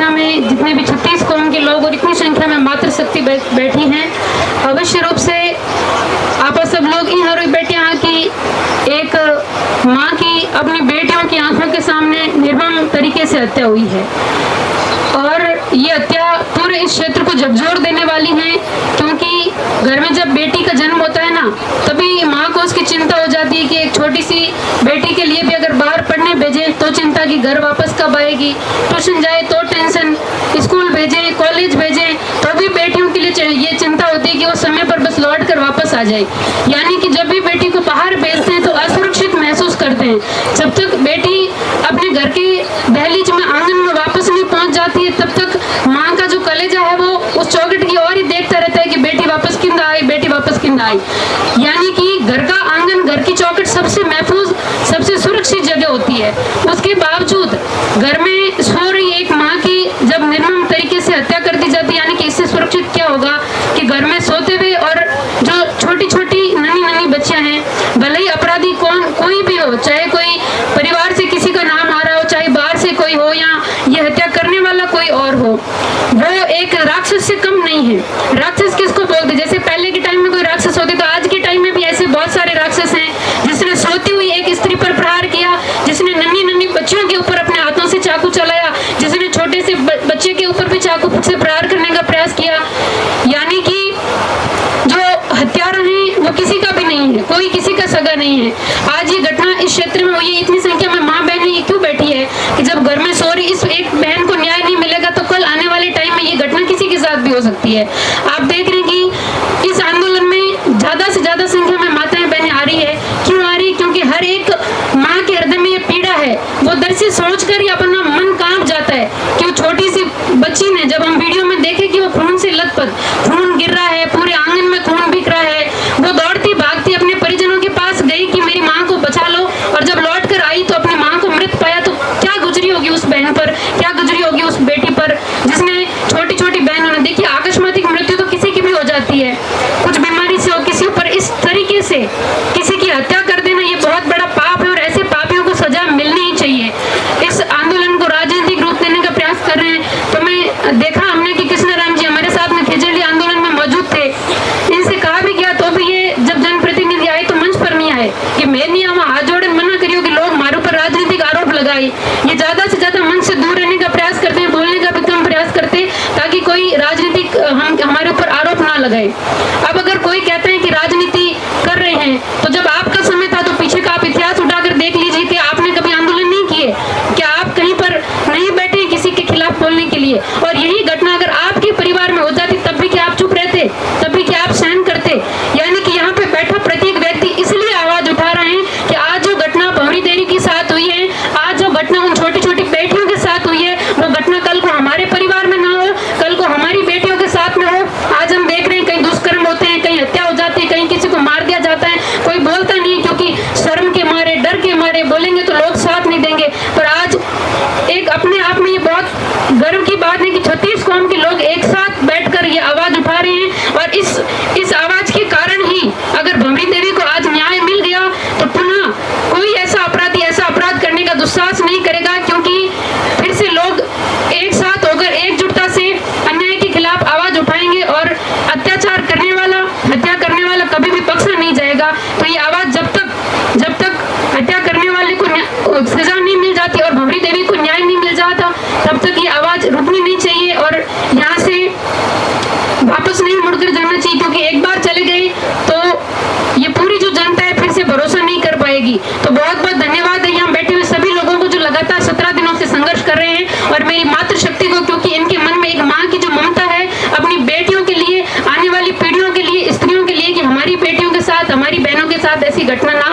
संख्या में जितने भी 36 कौम के लोग और इतनी संख्या में मातृशक्ति बैठी हैं, अवश्य रूप से आप सब लोग यहाँ बैठे हैं कि एक माँ की अपनी बेटियों की आंखों के सामने निर्मम तरीके से हत्या हुई है और ये हत्या पूरे इस क्षेत्र को झकझोर देने वाली है, क्योंकि घर में जब बेटी का जन्म होता है ना, तभी माँ को उसकी चिंता हो जाती है कि एक छोटी सी बेटी के लिए भी अगर बाहर पढ़ने भेजे तो चिंता कि घर वापस कब आएगी, ट्यूशन जाए तो टेंशन, स्कूल भेजे, कॉलेज भेजे तो भी बेटियों के लिए ये चिंता होती है कि वो समय पर बस लौट कर वापस आ जाए। यानी कि जब भी बेटी को बाहर भेजते हैं तो असुरक्षित महसूस करते हैं। जब तक बेटी अपने घर के दहलीज में, आंगन में वापस नहीं पहुंच जाती है, तब तक माँ का जो कलेजा है वो उस चौखट की ओर ही देखता रहता है कि बेटी वापस किंदा आई, बेटी वापस किंदा आई। यानी कि घर का आंगन, घर की चौखट सबसे महफूज, सबसे सुरक्षित जगह होती है। उसके बावजूद घर में सो रही एक माँ की जब निर्मम तरीके से हत्या कर दी जाती है, यानी कि इससे सुरक्षित क्या होगा कि घर में सोते हुए और जो छोटी छोटी नन्ही नन्ही बच्चियां हैं, भले ही अपराधी कोई भी हो, चाहे कोई परिवार से किसी का नाम आ रहा हो, चाहे बाहर से कोई हो या ये हत्या करने वाला कोई और हो, वो एक राक्षस से कम नहीं है। राक्षस किसको बोलते? जैसे पहले के टाइम में कोई राक्षस होते, तो आज के टाइम में भी ऐसे बहुत सारे राक्षस हैं जिसने सोती हुई एक स्त्री पर प्रहार किया, जिसने नन्ही नन्ही बच्चियों के ऊपर अपने हाथों से चाकू चलाया, जिसने छोटे से बच्चे के ऊपर भी चाकू से प्रहार करने का प्रयास किया। यानी कि जो हत्यारा है वो किसी का भी नहीं है, कोई किसी का सगा नहीं है। आज ये घटना इस क्षेत्र में हुई है, इतनी संख्या में माँ बहन ये क्यों बैठी है कि जब घर में सो रही इस एक बहन को न्याय नहीं मिलेगा तो कल आने वाले टाइम में ये घटना किसी के साथ भी हो सकती है। आप देख रहे हैं कि इस आंदोलन में ज्यादा से ज्यादा संख्या में माताएं बहनें आ रही है। क्यों आ रही? क्योंकि हर एक माँ के हृदय में ये पीड़ा है, वो दर से सोच कर ही अपना मन कांप जाता है कि वो छोटी सी बच्ची ने, जब हम वीडियो में देखे कि वो खून से लथपथ, खून गिर रहा है, पूरे आंगन में खून बिक रहा है, वो दौड़ती भागती अपने परिजनों के पास गई कि मेरी माँ को बचा लो, और जब लौट कर आई तो अपनी माँ को मृत पाया, तो क्या गुजरी होगी उस बहन पर, क्या गुजरी होगी उस बेटी पर जिसने छोटी छोटी बहनों ने, देखिए आकस्मिक मृत्यु तो किसी की भी हो जाती है, कुछ बीमारी से हो, किसी ऊपर इस तरीके से किसी की हत्या कर देना ये बहुत बड़ा पाप है और ऐसे पापियों को सजा मिलनी ही चाहिए। इस आंदोलन को राजनीतिक रूप देने का प्रयास कर रहे हैं, तो मैं देखा हमने कि कृष्णाराम जी हमारे साथ में खेजड़ी आंदोलन में मौजूद थे, इनसे कहा भी गया तो भी ये जब जनप्रतिनिधि आए तो मंच पर नहीं आए कि मैं नहीं आवा, हाथ जोड़े मना करियो कि लोग हमारे ऊपर राजनीतिक आरोप लगाए। ये ज्यादा से ज्यादा मंच से दूर रहने का प्रयास करते हैं, बोलने का भी कम प्रयास करते हैं ताकि कोई राजनीतिक हमारे ऊपर आरोप ना लगाए। अब अगर कोई कहता है कि राजनीति कर रहे हैं, तो जब आपका समय था तो पीछे का आप इतिहास उठाकर देख लीजिए कि आपने कभी आंदोलन नहीं किए, क्या आप कहीं पर नहीं बैठे किसी के खिलाफ बोलने के लिए? और यही घटना अगर आपके परिवार में हो जाती तब भी क्या आप चुप रहते? तब भी क्या आप सहन करते? यानी कि यहाँ पे बैठा प्रत्येक व्यक्ति इसलिए आवाज उठा रहा है कि आज जो घटना भंवरी देवी के साथ हुई है, आज जो घटना उन छोटी छोटी बेटियों के साथ हुई है, वो घटना कल को हमारे परिवार में ना हो, कल को हमारी बेटियों के साथ में हो। आज हम देख रहे हैं कहीं दुष्कर्म होते हैं, कहीं हत्या हो जाती है, कहीं किसी को मार दिया जाता है, कोई बोलता नहीं क्योंकि शर्म के मारे, डर के मारे, बोलेंगे तो लोग साथ नहीं देंगे। पर आज एक अपने आप में ये बहुत गर्व की बात है कि 36 कौम के लोग एक साथ बैठकर ये आवाज उठा रहे हैं, और इस आवाज के कारण ही अगर भंवरी देवी को आज न्याय मिल गया तो पुनः कोई ऐसा अपराधी ऐसा अपराध करने का दुस्साहस नहीं करेगा, क्योंकि फिर से लोग एक साथ होकर एकजुटता से अन्याय के खिलाफ आवाज उठाएंगे और अत्याचार करने वाला, हत्या करने वाला कभी भी बख्शा नहीं जाएगा। तो ये आवाज जब तक हत्या करने वाले को सजा नहीं मिल जाती और भंवरी देवी को न्याय नहीं मिल जाता, तब तक ये आवाज रुकनी नहीं चाहिए और यहाँ से वापस नहीं मुड़कर जाना चाहिए, क्योंकि एक बार चले गए तो ये पूरी जो जनता है फिर से भरोसा नहीं कर पाएगी। तो बहुत बहुत धन्यवाद है यहाँ बैठे हुए सभी लोगों को जो लगातार 17 दिनों से संघर्ष कर रहे हैं, और मेरी मातृशक्ति को, क्योंकि इनके मन में एक माँ की जो ममता है अपनी बेटियों के लिए, आने वाली पीढ़ियों के लिए, स्त्रियों के लिए, कि हमारी बेटियों के साथ, हमारी बहनों के साथ ऐसी घटना ना